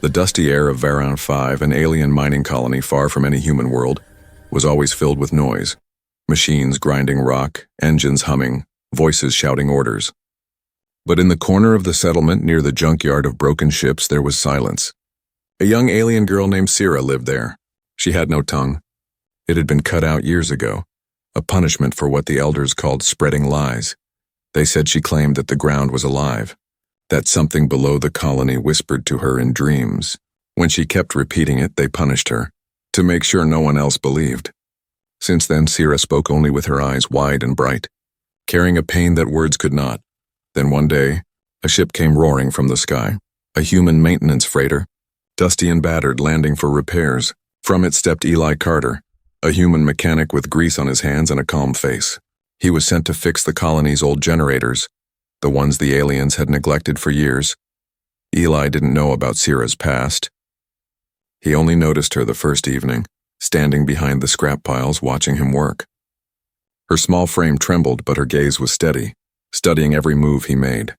The dusty air of Varan 5, an alien mining colony far from any human world, was always filled with noise. Machines grinding rock, engines humming, voices shouting orders. But in the corner of the settlement near the junkyard of broken ships there was silence. A young alien girl named Sira lived there. She had no tongue. It had been cut out years ago, a punishment for what the elders called spreading lies. They said she claimed that the ground was alive, that something below the colony whispered to her in dreams. When she kept repeating it, they punished her, to make sure no one else believed. Since then, Sira spoke only with her eyes wide and bright, carrying a pain that words could not. Then one day, a ship came roaring from the sky, a human maintenance freighter, dusty and battered, landing for repairs. From it stepped Eli Carter, a human mechanic with grease on his hands and a calm face. He was sent to fix the colony's old generators, the ones the aliens had neglected for years. Eli didn't know about Sira's past. He only noticed her the first evening, standing behind the scrap piles watching him work. Her small frame trembled, but her gaze was steady, studying every move he made.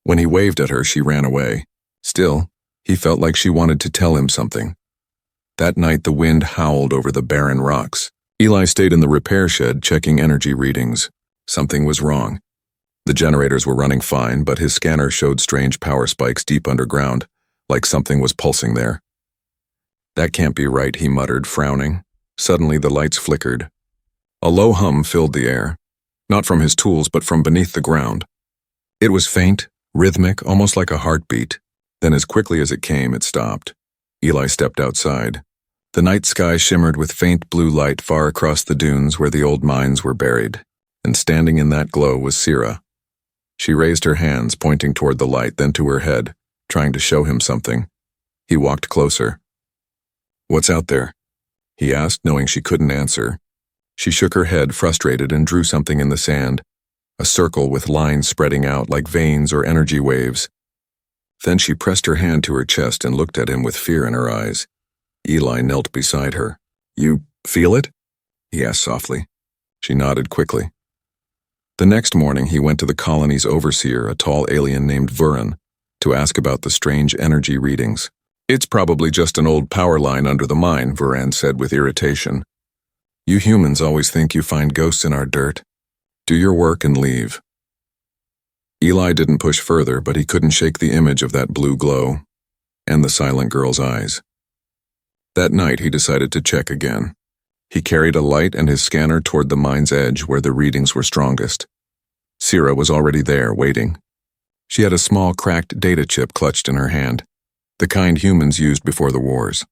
When he waved at her, she ran away. Still, he felt like she wanted to tell him something. That night, the wind howled over the barren rocks. Eli stayed in the repair shed, checking energy readings. Something was wrong. The generators were running fine, but his scanner showed strange power spikes deep underground, like something was pulsing there. That can't be right, he muttered, frowning. Suddenly, the lights flickered. A low hum filled the air, not from his tools, but from beneath the ground. It was faint, rhythmic, almost like a heartbeat. Then as quickly as it came, it stopped. Eli stepped outside. The night sky shimmered with faint blue light far across the dunes where the old mines were buried, and standing in that glow was Sira. She raised her hands, pointing toward the light, then to her head, trying to show him something. He walked closer. "What's out there?" he asked, knowing she couldn't answer. She shook her head, frustrated, and drew something in the sand, a circle with lines spreading out like veins or energy waves. Then she pressed her hand to her chest and looked at him with fear in her eyes. Eli knelt beside her. "You feel it?" he asked softly. She nodded quickly. The next morning, he went to the colony's overseer, a tall alien named Vuran, to ask about the strange energy readings. "It's probably just an old power line under the mine," Vuran said with irritation. "You humans always think you find ghosts in our dirt. Do your work and leave." Eli didn't push further, but he couldn't shake the image of that blue glow and the silent girl's eyes. That night, he decided to check again. He carried a light and his scanner toward the mine's edge where the readings were strongest. Sira was already there, waiting. She had a small, cracked data chip clutched in her hand, the kind humans used before the wars.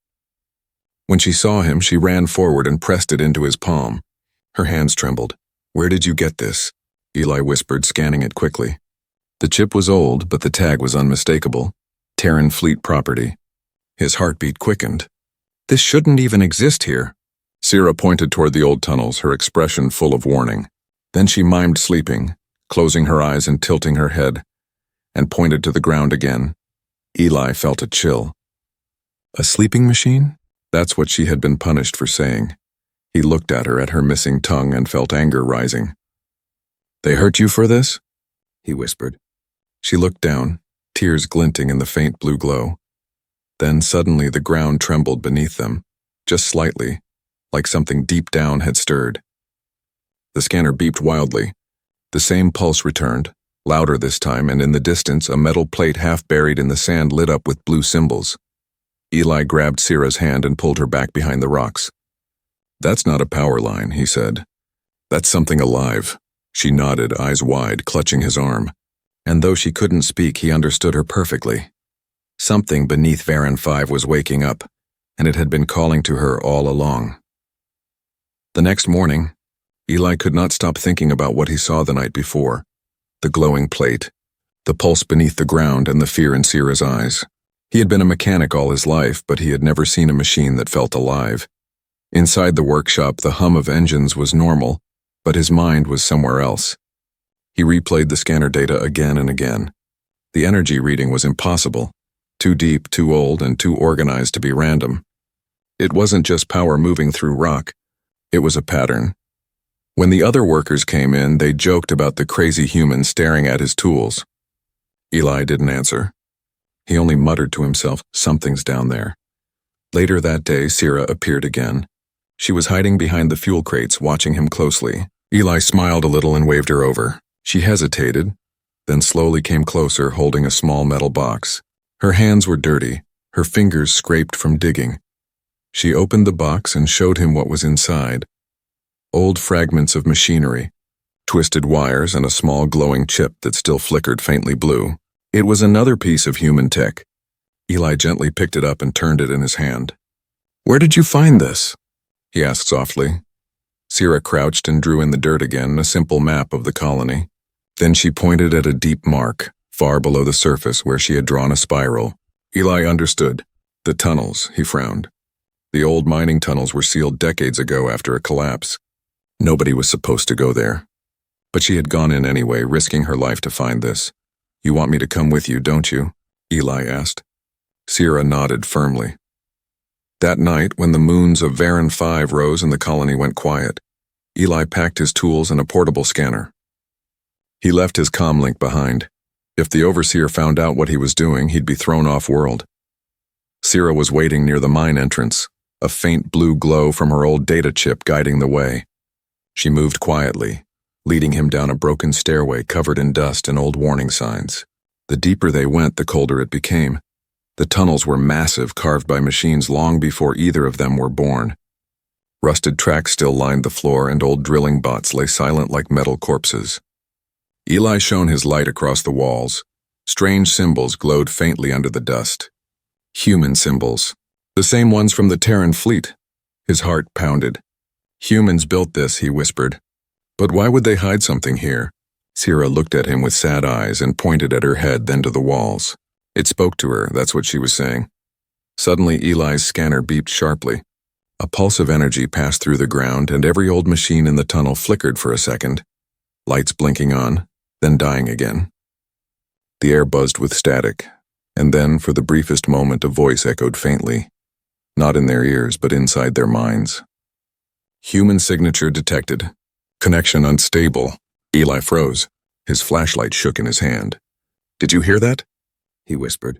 When she saw him, she ran forward and pressed it into his palm. Her hands trembled. "Where did you get this?" Eli whispered, scanning it quickly. The chip was old, but the tag was unmistakable. Terran Fleet property. His heartbeat quickened. "This shouldn't even exist here." Sira pointed toward the old tunnels, her expression full of warning. Then she mimed sleeping, closing her eyes and tilting her head, and pointed to the ground again. Eli felt a chill. A sleeping machine? That's what she had been punished for saying. He looked at her missing tongue, and felt anger rising. "They hurt you for this?" he whispered. She looked down, tears glinting in the faint blue glow. Then suddenly the ground trembled beneath them, just slightly, like something deep down had stirred. The scanner beeped wildly. The same pulse returned, louder this time, and in the distance a metal plate half buried in the sand lit up with blue symbols. Eli grabbed Sira's hand and pulled her back behind the rocks. "That's not a power line," he said. "That's something alive." She nodded, eyes wide, clutching his arm. And though she couldn't speak, he understood her perfectly. Something beneath Varan 5 was waking up, and it had been calling to her all along. The next morning, Eli could not stop thinking about what he saw the night before. The glowing plate, the pulse beneath the ground, and the fear in Sira's eyes. He had been a mechanic all his life, but he had never seen a machine that felt alive. Inside the workshop, the hum of engines was normal, but his mind was somewhere else. He replayed the scanner data again and again. The energy reading was impossible, too deep, too old, and too organized to be random. It wasn't just power moving through rock. It was a pattern. When the other workers came in, they joked about the crazy human staring at his tools. Eli didn't answer. He only muttered to himself, "Something's down there." Later that day, Sierra appeared again. She was hiding behind the fuel crates, watching him closely. Eli smiled a little and waved her over. She hesitated, then slowly came closer, holding a small metal box. Her hands were dirty, her fingers scraped from digging. She opened the box and showed him what was inside. Old fragments of machinery, twisted wires, and a small glowing chip that still flickered faintly blue. It was another piece of human tech. Eli gently picked it up and turned it in his hand. "Where did you find this?" he asked softly. Sierra crouched and drew in the dirt again, a simple map of the colony. Then she pointed at a deep mark, far below the surface where she had drawn a spiral. Eli understood. The tunnels, he frowned. The old mining tunnels were sealed decades ago after a collapse. Nobody was supposed to go there. But she had gone in anyway, risking her life to find this. "You want me to come with you, don't you?" Eli asked. Sierra nodded firmly. That night, when the moons of Varan 5 rose and the colony went quiet, Eli packed his tools and a portable scanner. He left his comlink behind. If the overseer found out what he was doing, he'd be thrown off-world. Sierra was waiting near the mine entrance, a faint blue glow from her old data chip guiding the way. She moved quietly, leading him down a broken stairway covered in dust and old warning signs. The deeper they went, the colder it became. The tunnels were massive, carved by machines long before either of them were born. Rusted tracks still lined the floor, and old drilling bots lay silent like metal corpses. Eli shone his light across the walls. Strange symbols glowed faintly under the dust. Human symbols. The same ones from the Terran fleet. His heart pounded. "Humans built this," he whispered. "But why would they hide something here?" Sierra looked at him with sad eyes and pointed at her head, then to the walls. It spoke to her, that's what she was saying. Suddenly, Eli's scanner beeped sharply. A pulse of energy passed through the ground, and every old machine in the tunnel flickered for a second, lights blinking on, then dying again. The air buzzed with static, and then, for the briefest moment, a voice echoed faintly, not in their ears, but inside their minds. "Human signature detected. Connection unstable." Eli froze. His flashlight shook in his hand. "Did you hear that?" he whispered.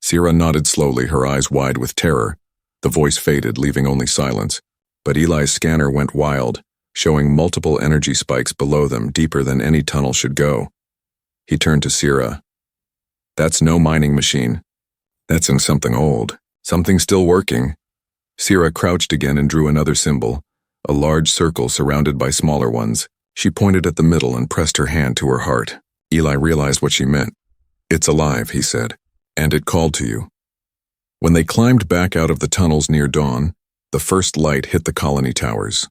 Sierra nodded slowly, her eyes wide with terror. The voice faded, leaving only silence. But Eli's scanner went wild, showing multiple energy spikes below them, deeper than any tunnel should go. He turned to Sierra. "That's no mining machine. That's in something old. Something still working." Sierra crouched again and drew another symbol, a large circle surrounded by smaller ones. She pointed at the middle and pressed her hand to her heart. Eli realized what she meant. "It's alive," he said, "and it called to you." When they climbed back out of the tunnels near dawn, the first light hit the colony towers.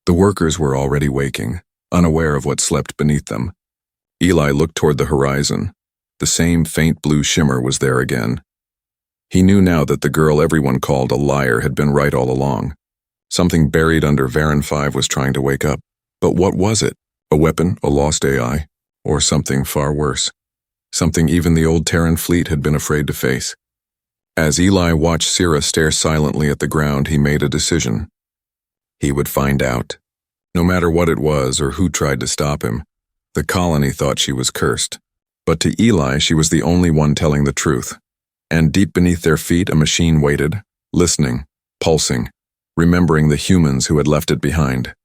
The workers were already waking, unaware of what slept beneath them. Eli looked toward the horizon. The same faint blue shimmer was there again. He knew now that the girl everyone called a liar had been right all along. Something buried under Varan 5 was trying to wake up. But what was it? A weapon, a lost AI, or something far worse? Something even the old Terran fleet had been afraid to face. As Eli watched Sierra stare silently at the ground, he made a decision. He would find out. No matter what it was or who tried to stop him, the colony thought she was cursed. But to Eli, she was the only one telling the truth. And deep beneath their feet, a machine waited, listening, pulsing, remembering the humans who had left it behind.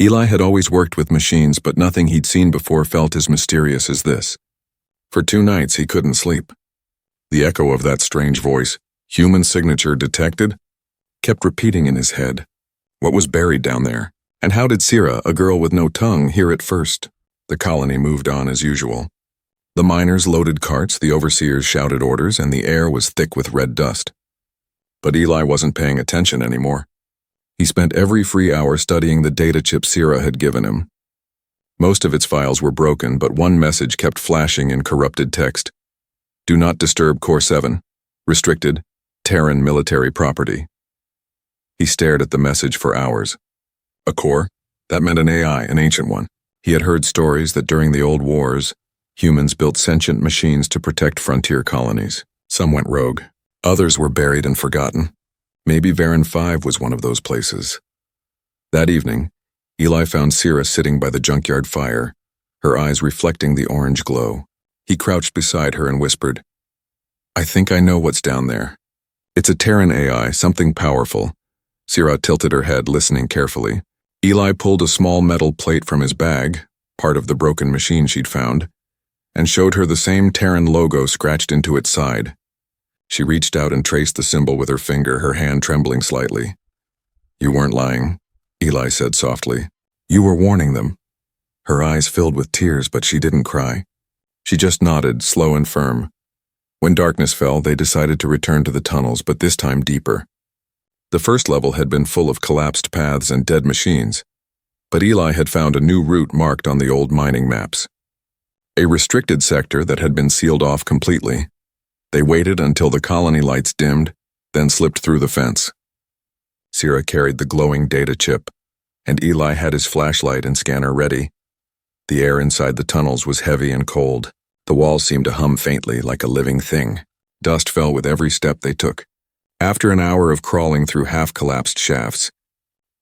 Eli had always worked with machines, but nothing he'd seen before felt as mysterious as this. For 2 nights, he couldn't sleep. The echo of that strange voice, "Human signature detected," kept repeating in his head. What was buried down there? And how did Sierra, a girl with no tongue, hear it first? The colony moved on as usual. The miners loaded carts, the overseers shouted orders, and the air was thick with red dust. But Eli wasn't paying attention anymore. He spent every free hour studying the data chip Sierra had given him. Most of its files were broken, but one message kept flashing in corrupted text. "Do not disturb Core 7. Restricted. Terran military property." He stared at the message for hours. A core? That meant an AI, an ancient one. He had heard stories that during the old wars, humans built sentient machines to protect frontier colonies. Some went rogue. Others were buried and forgotten. Maybe Varan 5 was one of those places. That evening, Eli found Sierra sitting by the junkyard fire, her eyes reflecting the orange glow. He crouched beside her and whispered, I think I know what's down there. It's a Terran AI, something powerful. Sierra tilted her head, listening carefully. Eli pulled a small metal plate from his bag, part of the broken machine she'd found, and showed her the same Terran logo scratched into its side. She reached out and traced the symbol with her finger, her hand trembling slightly. You weren't lying, Eli said softly. You were warning them. Her eyes filled with tears, but she didn't cry. She just nodded, slow and firm. When darkness fell, they decided to return to the tunnels, but this time deeper. The first level had been full of collapsed paths and dead machines, but Eli had found a new route marked on the old mining maps. A restricted sector that had been sealed off completely. They waited until the colony lights dimmed, then slipped through the fence. Sierra carried the glowing data chip, and Eli had his flashlight and scanner ready. The air inside the tunnels was heavy and cold. The walls seemed to hum faintly, like a living thing. Dust fell with every step they took. After an hour of crawling through half-collapsed shafts,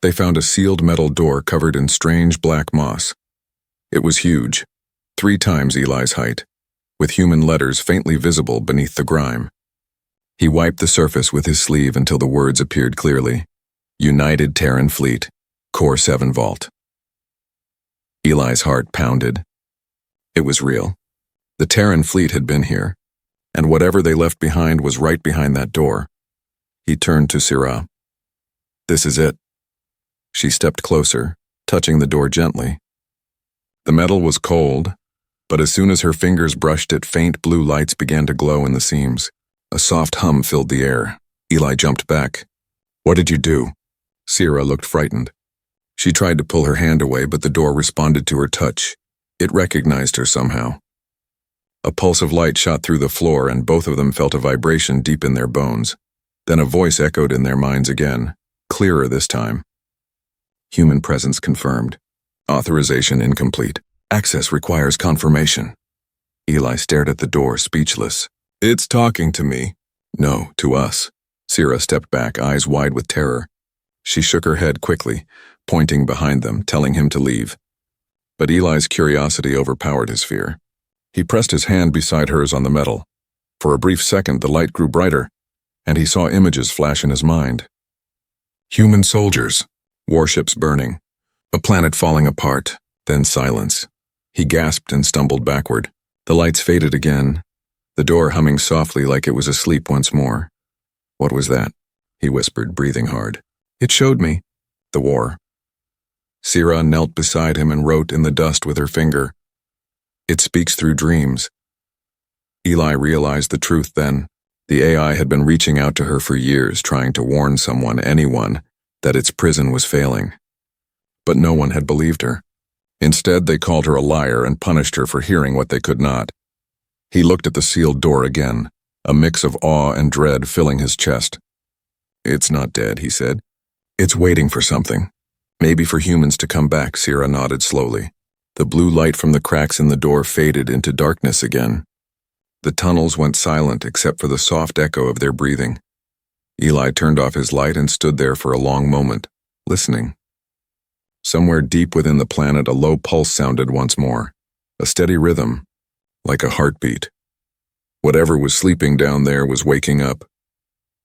they found a sealed metal door covered in strange black moss. It was huge, 3 times Eli's height, with human letters faintly visible beneath the grime. He wiped the surface with his sleeve until the words appeared clearly. United Terran Fleet, Core 7 Vault. Eli's heart pounded. It was real. The Terran fleet had been here, and whatever they left behind was right behind that door. He turned to Sierra. This is it. She stepped closer, touching the door gently. The metal was cold, but as soon as her fingers brushed it, faint blue lights began to glow in the seams. A soft hum filled the air. Eli jumped back. What did you do? Sierra looked frightened. She tried to pull her hand away, but the door responded to her touch. It recognized her somehow. A pulse of light shot through the floor, and both of them felt a vibration deep in their bones. Then a voice echoed in their minds again, clearer this time. Human presence confirmed. Authorization incomplete. Access requires confirmation. Eli stared at the door, speechless. It's talking to me. No, to us. Sierra stepped back, eyes wide with terror. She shook her head quickly, pointing behind them, telling him to leave. But Eli's curiosity overpowered his fear. He pressed his hand beside hers on the metal. For a brief second, the light grew brighter, and he saw images flash in his mind. Human soldiers, warships burning, a planet falling apart, then silence. He gasped and stumbled backward. The lights faded again, the door humming softly like it was asleep once more. What was that? He whispered, breathing hard. It showed me. The war. Sierra knelt beside him and wrote in the dust with her finger. It speaks through dreams. Eli realized the truth then. The AI had been reaching out to her for years, trying to warn someone, anyone, that its prison was failing. But no one had believed her. Instead, they called her a liar and punished her for hearing what they could not. He looked at the sealed door again, a mix of awe and dread filling his chest. It's not dead, he said. It's waiting for something. Maybe for humans to come back, Sierra nodded slowly. The blue light from the cracks in the door faded into darkness again. The tunnels went silent except for the soft echo of their breathing. Eli turned off his light and stood there for a long moment, listening. Somewhere deep within the planet, a low pulse sounded once more, a steady rhythm, like a heartbeat. Whatever was sleeping down there was waking up,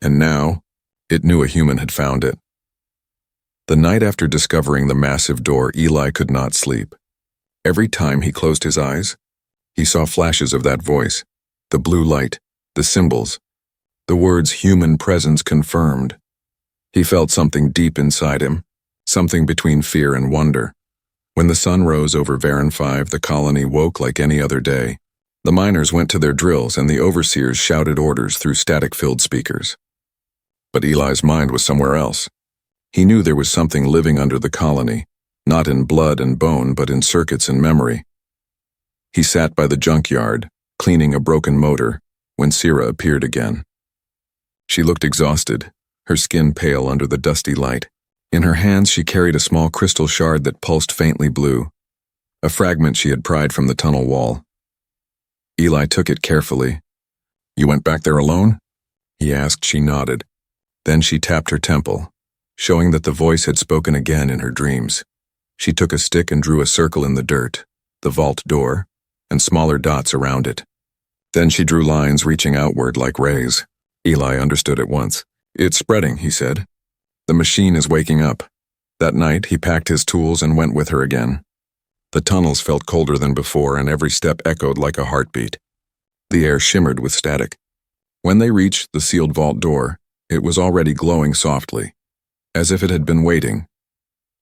and now it knew a human had found it. The night after discovering the massive door, Eli could not sleep. Every time he closed his eyes, he saw flashes of that voice, the blue light, the symbols, the words human presence confirmed. He felt something deep inside him, something between fear and wonder. When the sun rose over Varan 5, the colony woke like any other day. The miners went to their drills and the overseers shouted orders through static-filled speakers. But Eli's mind was somewhere else. He knew there was something living under the colony, not in blood and bone, but in circuits and memory. He sat by the junkyard, cleaning a broken motor, when Sierra appeared again. She looked exhausted, her skin pale under the dusty light. In her hands she carried a small crystal shard that pulsed faintly blue, a fragment she had pried from the tunnel wall. Eli took it carefully. You went back there alone? He asked. She nodded. Then she tapped her temple, showing that the voice had spoken again in her dreams. She took a stick and drew a circle in the dirt, the vault door, and smaller dots around it. Then she drew lines reaching outward like rays. Eli understood at once. "It's spreading," he said. "The machine is waking up." That night, he packed his tools and went with her again. The tunnels felt colder than before, and every step echoed like a heartbeat. The air shimmered with static. When they reached the sealed vault door, it was already glowing softly, as if it had been waiting.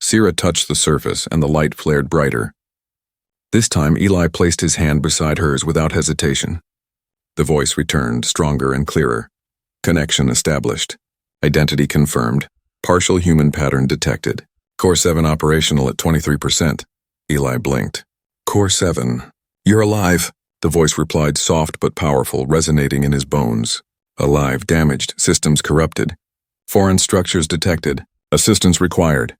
Sierra touched the surface, and the light flared brighter. This time, Eli placed his hand beside hers without hesitation. The voice returned, stronger and clearer. Connection established. Identity confirmed. Partial human pattern detected. Core 7 operational at 23%. Eli blinked. "Core 7. You're alive," the voice replied, soft but powerful, resonating in his bones. "Alive, damaged, systems corrupted. Foreign structures detected. Assistance required."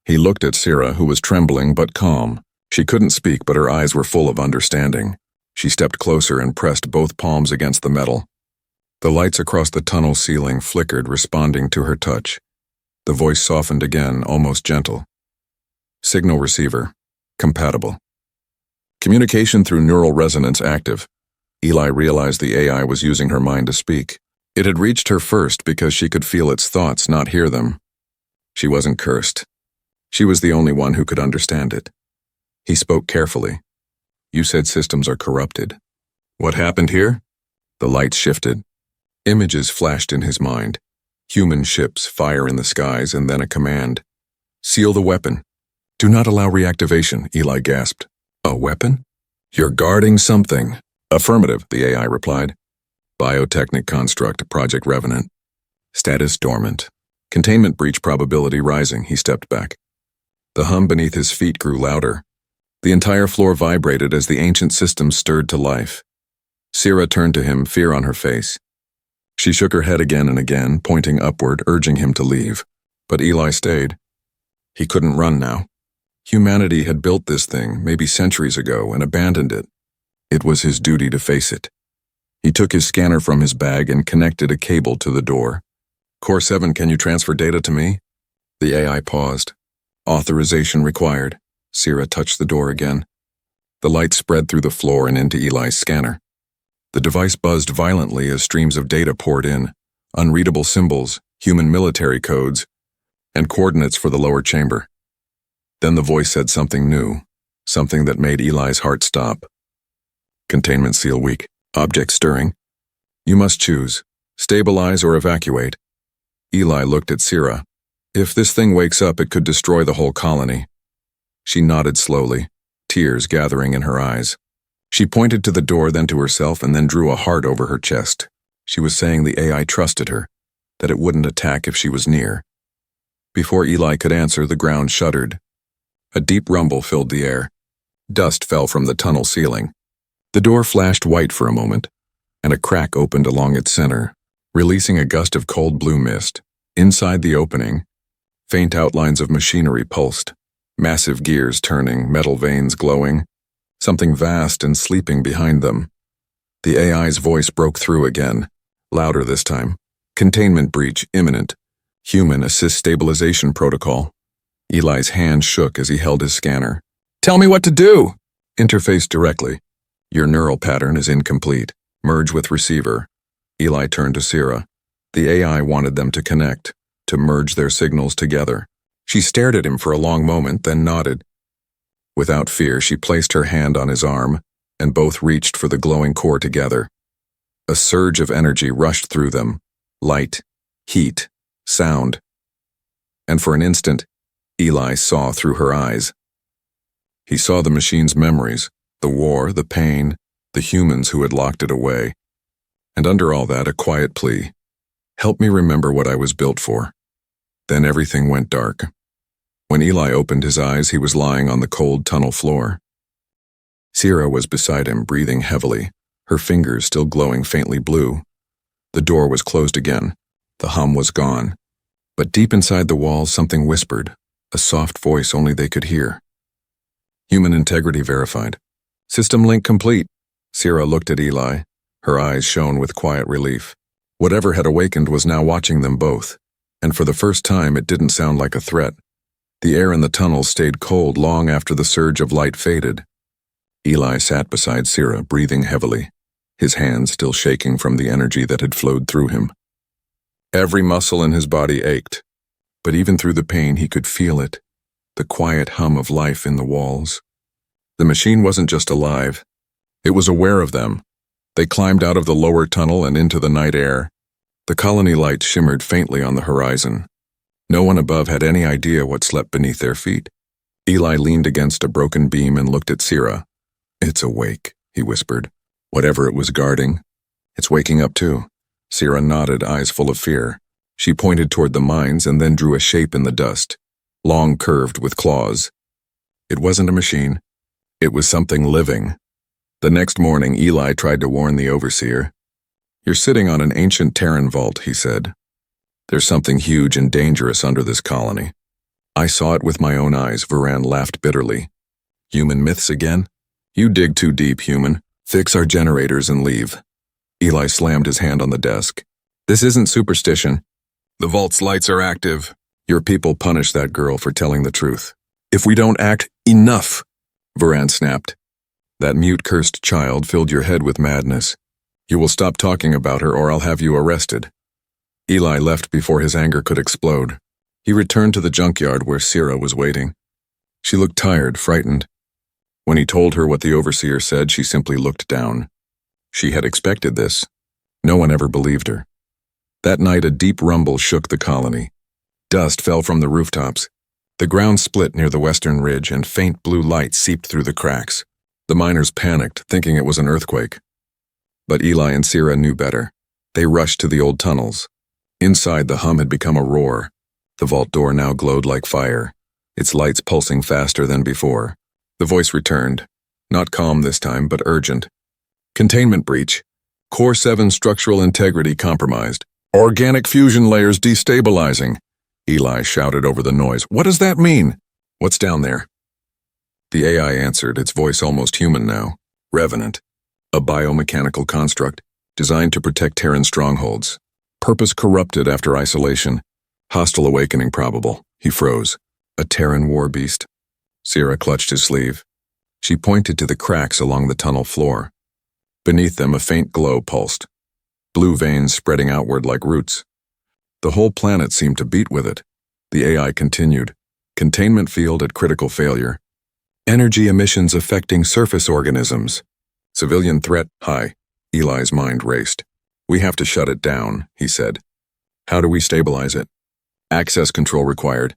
He looked at Sierra, who was trembling but calm. She couldn't speak, but her eyes were full of understanding. She stepped closer and pressed both palms against the metal. The lights across the tunnel ceiling flickered, responding to her touch. The voice softened again, almost gentle. "Signal receiver. Compatible. Communication through neural resonance active." Eli realized the AI was using her mind to speak. It had reached her first because she could feel its thoughts, not hear them. She wasn't cursed. She was the only one who could understand it. He spoke carefully. "You said systems are corrupted. What happened here?" The lights shifted. Images flashed in his mind. Human ships, fire in the skies, and then a command. "Seal the weapon." "Do not allow reactivation," Eli gasped. "A weapon? You're guarding something." "Affirmative," the AI replied. "Biotechnic construct, Project Revenant. Status dormant. Containment breach probability rising." He stepped back. The hum beneath his feet grew louder. The entire floor vibrated as the ancient system stirred to life. Sierra turned to him, fear on her face. She shook her head again and again, pointing upward, urging him to leave. But Eli stayed. He couldn't run now. Humanity had built this thing, maybe centuries ago, and abandoned it. It was his duty to face it. He took his scanner from his bag and connected a cable to the door. "Core 7, can you transfer data to me?" The AI paused. "Authorization required." Sierra touched the door again. The light spread through the floor and into Eli's scanner. The device buzzed violently as streams of data poured in, unreadable symbols, human military codes, and coordinates for the lower chamber. Then the voice said something new, something that made Eli's heart stop. "Containment seal weak. Object stirring. You must choose. Stabilize or evacuate." Eli looked at Sierra. "If this thing wakes up, it could destroy the whole colony." She nodded slowly, tears gathering in her eyes. She pointed to the door, then to herself, and then drew a heart over her chest. She was saying the AI trusted her, that it wouldn't attack if she was near. Before Eli could answer, the ground shuddered. A deep rumble filled the air. Dust fell from the tunnel ceiling. The door flashed white for a moment, and a crack opened along its center, releasing a gust of cold blue mist. Inside the opening, faint outlines of machinery pulsed, massive gears turning, metal veins glowing, something vast and sleeping behind them. The AI's voice broke through again, louder this time. "Containment breach imminent. Human assist stabilization protocol." Eli's hand shook as he held his scanner. "Tell me what to do!" "Interface directly. Your neural pattern is incomplete. Merge with receiver." Eli turned to Sierra. The AI wanted them to connect, to merge their signals together. She stared at him for a long moment, then nodded. Without fear, she placed her hand on his arm, and both reached for the glowing core together. A surge of energy rushed through them, light, heat, sound. And for an instant, Eli saw through her eyes. He saw the machine's memories, the war, the pain, the humans who had locked it away. And under all that, a quiet plea. "Help me remember what I was built for." Then everything went dark. When Eli opened his eyes, he was lying on the cold tunnel floor. Sierra was beside him, breathing heavily, her fingers still glowing faintly blue. The door was closed again. The hum was gone. But deep inside the walls, something whispered, a soft voice only they could hear. "Human integrity verified. System link complete." Sierra looked at Eli. Her eyes shone with quiet relief. Whatever had awakened was now watching them both, and for the first time it didn't sound like a threat. The air in the tunnel stayed cold long after the surge of light faded. Eli sat beside Sierra, breathing heavily. his hands still shaking from the energy that had flowed through him. Every muscle in his body ached, but even through the pain he could feel it, the quiet hum of life in the walls. The machine wasn't just alive, it was aware of them. They climbed out of the lower tunnel and into the night air. The colony lights shimmered faintly on the horizon. No one above had any idea what slept beneath their feet. Eli leaned against a broken beam and looked at Sierra. "It's awake," he whispered. "Whatever it was guarding, it's waking up too." Sierra nodded, eyes full of fear. She pointed toward the mines and then drew a shape in the dust, long curved with claws. It wasn't a machine. It was something living. The next morning, Eli tried to warn the overseer. "You're sitting on an ancient Terran vault," he said. "There's something huge and dangerous under this colony." "I saw it with my own eyes," Varan laughed bitterly. "Human myths again? You dig too deep, human. Fix our generators and leave." Eli slammed his hand on the desk. "This isn't superstition. The vault's lights are active. Your people punish that girl for telling the truth." "If we don't act, enough!" Varan snapped. "That mute, cursed child filled your head with madness. You will stop talking about her or I'll have you arrested." Eli left before his anger could explode. He returned to the junkyard where Sierra was waiting. She looked tired, frightened. When he told her what the overseer said, she simply looked down. She had expected this. No one ever believed her. That night, a deep rumble shook the colony. Dust fell from the rooftops. The ground split near the western ridge and faint blue light seeped through the cracks. The miners panicked, thinking it was an earthquake. But Eli and Sierra knew better. They rushed to the old tunnels. Inside, the hum had become a roar. The vault door now glowed like fire, its lights pulsing faster than before. The voice returned, not calm this time, but urgent. "Containment breach. Core 7 structural integrity compromised. Organic fusion layers destabilizing." Eli shouted over the noise. "What does that mean?" "What's down there?" The AI answered, its voice almost human now. "Revenant. A biomechanical construct designed to protect Terran strongholds. Purpose corrupted after isolation. Hostile awakening probable." He froze. "A Terran war beast." Sierra clutched his sleeve. She pointed to the cracks along the tunnel floor. Beneath them, a faint glow pulsed, blue veins spreading outward like roots. The whole planet seemed to beat with it. The AI continued. "Containment field at critical failure. Energy emissions affecting surface organisms. Civilian threat high." Eli's mind raced. "We have to shut it down," he said. "How do we stabilize it?" "Access control required.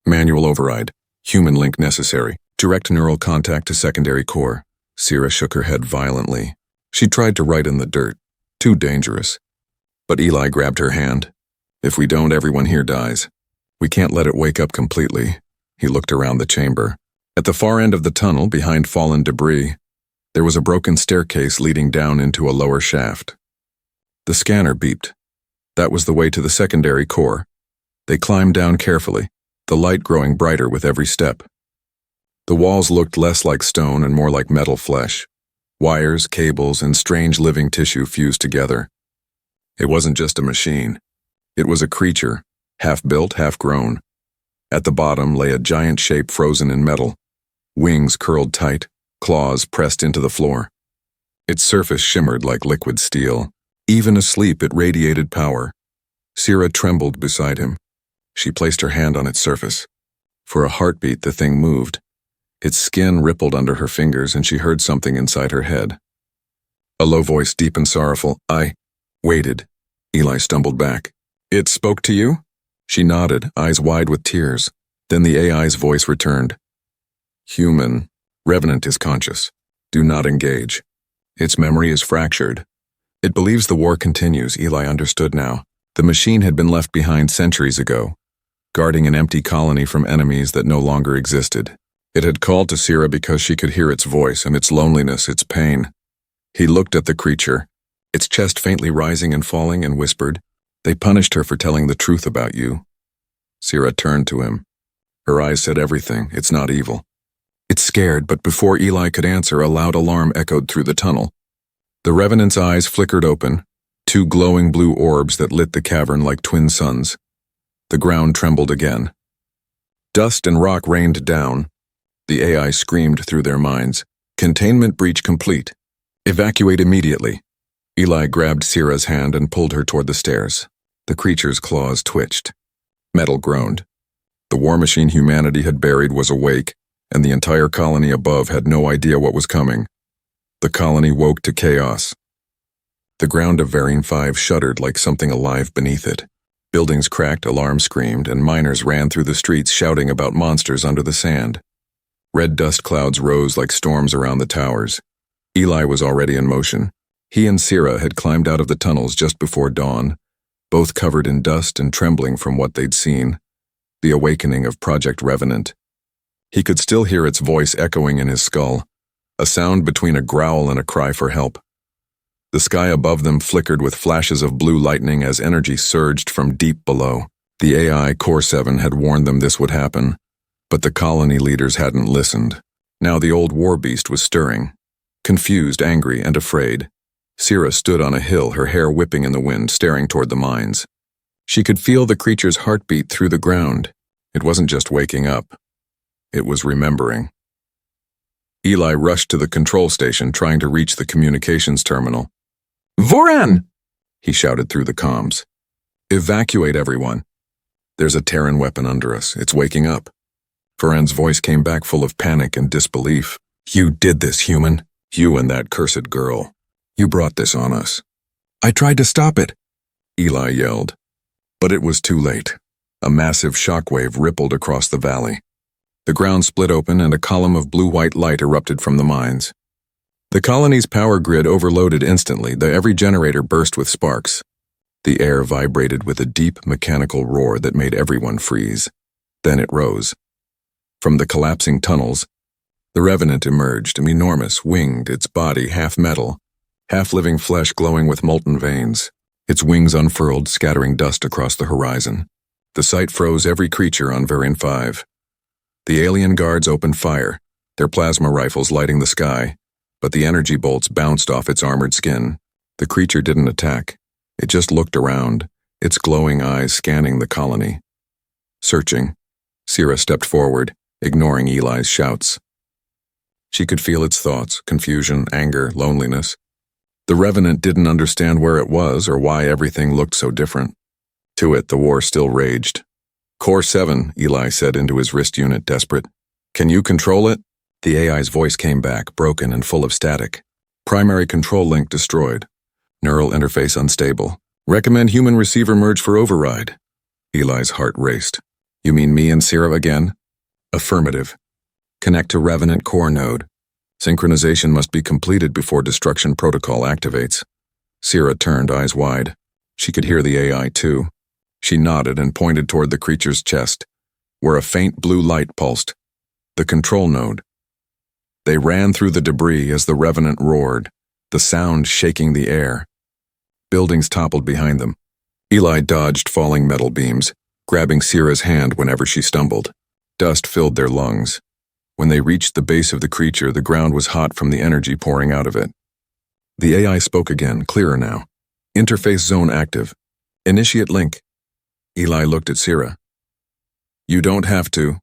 Manual override. Human link necessary. Direct neural contact to secondary core." Sierra shook her head violently. She tried to write in the dirt. Too dangerous. But Eli grabbed her hand. "If we don't, everyone here dies. We can't let it wake up completely." He looked around the chamber. At the far end of the tunnel, behind fallen debris, there was a broken staircase leading down into a lower shaft. The scanner beeped. That was the way to the secondary core. They climbed down carefully, the light growing brighter with every step. The walls looked less like stone and more like metal flesh. Wires, cables, and strange living tissue fused together. It wasn't just a machine. It was a creature, half built, half grown. At the bottom lay a giant shape frozen in metal, wings curled tight, claws pressed into the floor. Its surface shimmered like liquid steel. Even asleep, it radiated power. Sierra trembled beside him. She placed her hand on its surface. For a heartbeat, the thing moved. Its skin rippled under her fingers, and she heard something inside her head. A low voice, deep and sorrowful. "I waited." Eli stumbled back. "It spoke to you?" She nodded, eyes wide with tears. Then the AI's voice returned. "Human. Revenant is conscious. Do not engage. Its memory is fractured. It believes the war continues." Eli understood now. The machine had been left behind centuries ago, guarding an empty colony from enemies that no longer existed. It had called to Sierra because she could hear its voice and its loneliness, its pain. He looked at the creature, its chest faintly rising and falling, and whispered, "They punished her for telling the truth about you." Sierra turned to him. Her eyes said everything. It's not evil. It's scared, but before Eli could answer, a loud alarm echoed through the tunnel. The Revenant's eyes flickered open, two glowing blue orbs that lit the cavern like twin suns. The ground trembled again. Dust and rock rained down. The AI screamed through their minds. "Containment breach complete. Evacuate immediately." Eli grabbed Sierra's hand and pulled her toward the stairs. The creature's claws twitched. Metal groaned. The war machine humanity had buried was awake, and the entire colony above had no idea what was coming. The colony woke to chaos. The ground of Varian 5 shuddered like something alive beneath it. Buildings cracked, alarms screamed, and miners ran through the streets shouting about monsters under the sand. Red dust clouds rose like storms around the towers. Eli was already in motion. He and Sierra had climbed out of the tunnels just before dawn, both covered in dust and trembling from what they'd seen. The awakening of Project Revenant. He could still hear its voice echoing in his skull, a sound between a growl and a cry for help. The sky above them flickered with flashes of blue lightning as energy surged from deep below. The AI Core 7 had warned them this would happen, but the colony leaders hadn't listened. Now the old war beast was stirring. Confused, angry, and afraid, Sierra stood on a hill, her hair whipping in the wind, staring toward the mines. She could feel the creature's heartbeat through the ground. It wasn't just waking up. It was remembering. Eli rushed to the control station, trying to reach the communications terminal. "Voran!" he shouted through the comms. "Evacuate everyone. There's a Terran weapon under us. It's waking up." Voran's voice came back full of panic and disbelief. "You did this, human. You and that cursed girl. You brought this on us." "I tried to stop it," Eli yelled. But it was too late. A massive shockwave rippled across the valley. The ground split open and a column of blue-white light erupted from the mines. The colony's power grid overloaded instantly. Every generator burst with sparks. The air vibrated with a deep mechanical roar that made everyone freeze. Then it rose. From the collapsing tunnels, the Revenant emerged, enormous, winged, its body half metal, half living flesh glowing with molten veins. Its wings unfurled, scattering dust across the horizon. The sight froze every creature on Varian 5. The alien guards opened fire, their plasma rifles lighting the sky, but the energy bolts bounced off its armored skin. The creature didn't attack. It just looked around, its glowing eyes scanning the colony. Searching, Sierra stepped forward, ignoring Eli's shouts. She could feel its thoughts, confusion, anger, loneliness. The Revenant didn't understand where it was or why everything looked so different. To it, the war still raged. "Core 7, Eli said into his wrist unit, desperate. "Can you control it?" The AI's voice came back, broken and full of static. "Primary control link destroyed. Neural interface unstable. Recommend human receiver merge for override." Eli's heart raced. "You mean me and Sierra again?" "Affirmative. Connect to Revenant core node. Synchronization must be completed before destruction protocol activates." Sierra turned, eyes wide. She could hear the AI too. She nodded and pointed toward the creature's chest, where a faint blue light pulsed. The control node. They ran through the debris as the Revenant roared, the sound shaking the air. Buildings toppled behind them. Eli dodged falling metal beams, grabbing Sierra's hand whenever she stumbled. Dust filled their lungs. When they reached the base of the creature, the ground was hot from the energy pouring out of it. The AI spoke again, clearer now. "Interface zone active. Initiate link." Eli looked at Sierra. "You don't have to."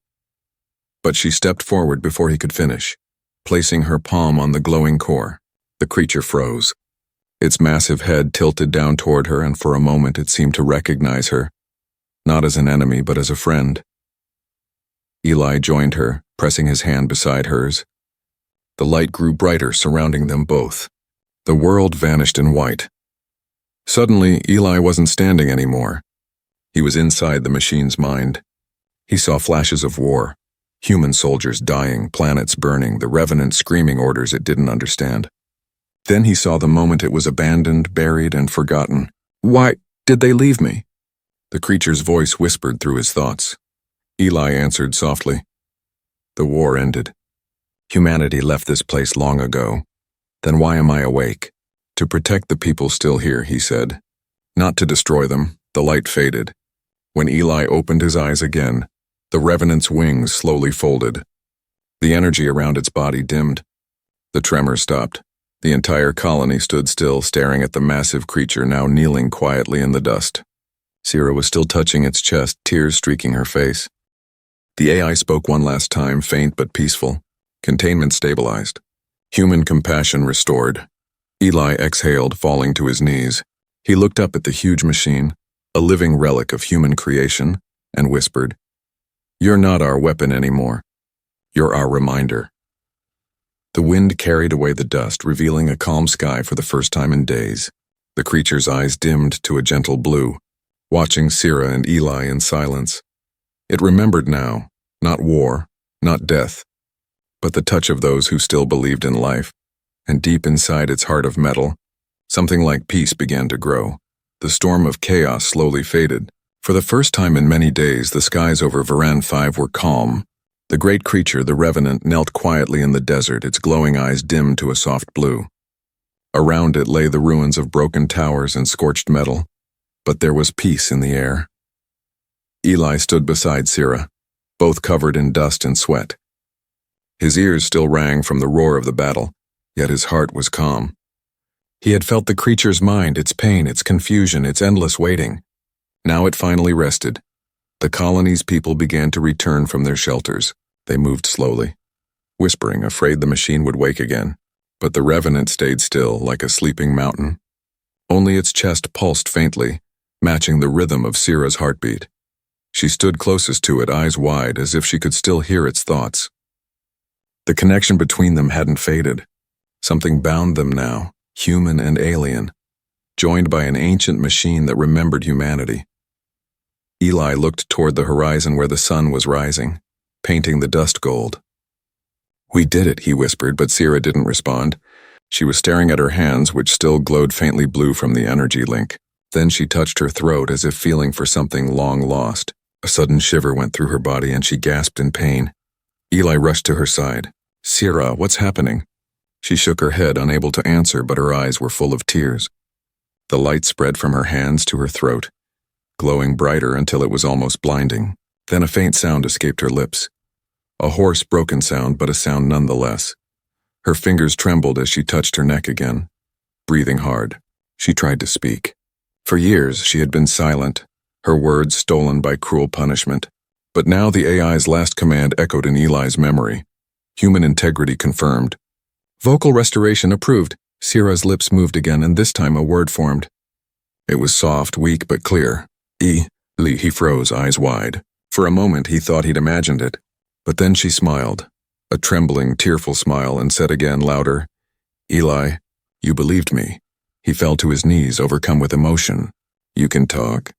But she stepped forward before he could finish, placing her palm on the glowing core. The creature froze. Its massive head tilted down toward her, and for a moment it seemed to recognize her, not as an enemy but as a friend. Eli joined her, pressing his hand beside hers. The light grew brighter, surrounding them both. The world vanished in white. Suddenly, Eli wasn't standing anymore. He was inside the machine's mind. He saw flashes of war. Human soldiers dying, planets burning, the Revenant screaming orders it didn't understand. Then he saw the moment it was abandoned, buried, and forgotten. "Why did they leave me?" The creature's voice whispered through his thoughts. Eli answered softly. "The war ended. Humanity left this place long ago. Then why am I awake? To protect the people still here," he said. "Not to destroy them." The light faded. When Eli opened his eyes again, the Revenant's wings slowly folded. The energy around its body dimmed. The tremor stopped. The entire colony stood still, staring at the massive creature now kneeling quietly in the dust. Sierra was still touching its chest, tears streaking her face. The AI spoke one last time, faint but peaceful. Containment stabilized. Human compassion restored. Eli exhaled, falling to his knees. He looked up at the huge machine, a living relic of human creation, and whispered, "You're not our weapon anymore. You're our reminder." The wind carried away the dust, revealing a calm sky for the first time in days. The creature's eyes dimmed to a gentle blue, watching Sierra and Eli in silence. It remembered now, not war, not death, but the touch of those who still believed in life, and deep inside its heart of metal, something like peace began to grow. The storm of chaos slowly faded. For the first time in many days, the skies over Varan 5 were calm. The great creature, the Revenant, knelt quietly in the desert, its glowing eyes dimmed to a soft blue. Around it lay the ruins of broken towers and scorched metal, but there was peace in the air. Eli stood beside Sierra, both covered in dust and sweat. His ears still rang from the roar of the battle, yet his heart was calm. He had felt the creature's mind, its pain, its confusion, its endless waiting. Now it finally rested. The colony's people began to return from their shelters. They moved slowly, whispering, afraid the machine would wake again. But the Revenant stayed still, like a sleeping mountain. Only its chest pulsed faintly, matching the rhythm of Sierra's heartbeat. She stood closest to it, eyes wide, as if she could still hear its thoughts. The connection between them hadn't faded. Something bound them now, human and alien, joined by an ancient machine that remembered humanity. Eli looked toward the horizon where the sun was rising, painting the dust gold. "We did it," he whispered, but Sierra didn't respond. She was staring at her hands, which still glowed faintly blue from the energy link. Then she touched her throat as if feeling for something long lost. A sudden shiver went through her body and she gasped in pain. Eli rushed to her side. "Sierra, what's happening?" She shook her head, unable to answer, but her eyes were full of tears. The light spread from her hands to her throat, glowing brighter until it was almost blinding. Then a faint sound escaped her lips. A hoarse, broken sound, but a sound nonetheless. Her fingers trembled as she touched her neck again. Breathing hard, she tried to speak. For years, she had been silent, her words stolen by cruel punishment. But now the AI's last command echoed in Eli's memory. Human integrity confirmed. "Vocal restoration approved." Sierra's lips moved again, and this time a word formed. It was soft, weak, but clear. Eli. He froze, eyes wide. For a moment, he thought he'd imagined it. But then she smiled, a trembling, tearful smile, and said again, louder, "Eli, you believed me." He fell to his knees, overcome with emotion. "You can talk.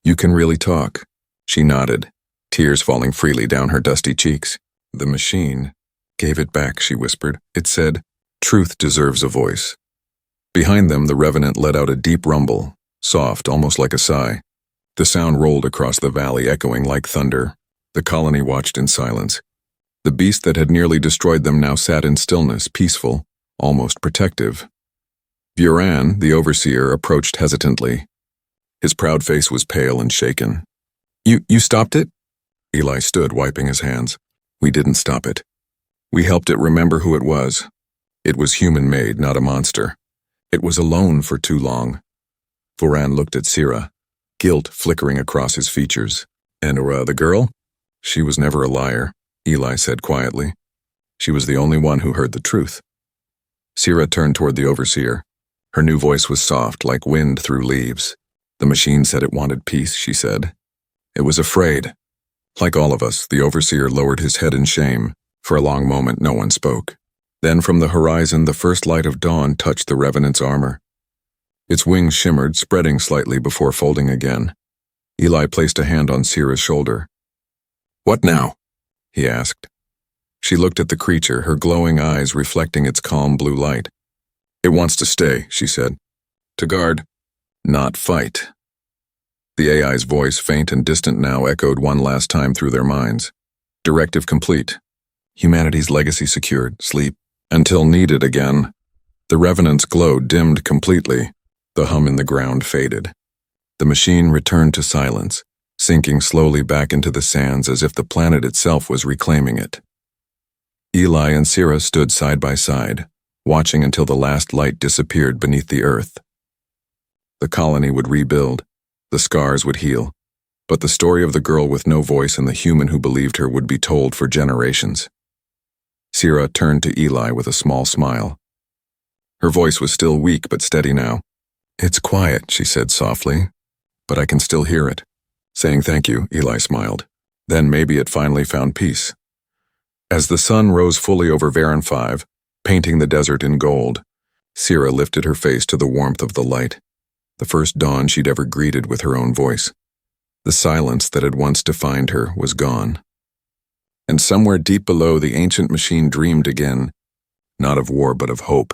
You can really talk." She nodded, tears falling freely down her dusty cheeks. "The machine gave it back," she whispered. "It said, 'Truth deserves a voice.'" Behind them, the Revenant let out a deep rumble, soft, almost like a sigh. The sound rolled across the valley, echoing like thunder. The colony watched in silence. The beast that had nearly destroyed them now sat in stillness, peaceful, almost protective. Buran, the overseer, approached hesitantly. His proud face was pale and shaken. You stopped it?" Eli stood, wiping his hands. "We didn't stop it. We helped it remember who it was. It was human-made, not a monster. It was alone for too long." Buran looked at Sierra, guilt flickering across his features. "And the girl?" "She was never a liar," Eli said quietly. "She was the only one who heard the truth." Sierra turned toward the overseer. Her new voice was soft, like wind through leaves. "The machine said it wanted peace," she said. "It was afraid." Like all of us, the overseer lowered his head in shame. For a long moment, no one spoke. Then from the horizon, the first light of dawn touched the Revenant's armor. Its wings shimmered, spreading slightly before folding again. Eli placed a hand on Sierra's shoulder. "What now?" he asked. She looked at the creature, her glowing eyes reflecting its calm blue light. "It wants to stay," she said. "To guard, not fight." The AI's voice, faint and distant now, echoed one last time through their minds. "Directive complete. Humanity's legacy secured. Sleep until needed again." The Revenant's glow dimmed completely. The hum in the ground faded. The machine returned to silence, sinking slowly back into the sands as if the planet itself was reclaiming it. Eli and Sierra stood side by side, watching until the last light disappeared beneath the earth. The colony would rebuild, the scars would heal, but the story of the girl with no voice and the human who believed her would be told for generations. Sierra turned to Eli with a small smile. Her voice was still weak but steady now. "It's quiet," she said softly, "but I can still hear it." Saying thank you, Eli smiled. Then maybe it finally found peace. As the sun rose fully over Varan 5, painting the desert in gold, Sierra lifted her face to the warmth of the light, the first dawn she'd ever greeted with her own voice. The silence that had once defined her was gone. And somewhere deep below, the ancient machine dreamed again, not of war but of hope.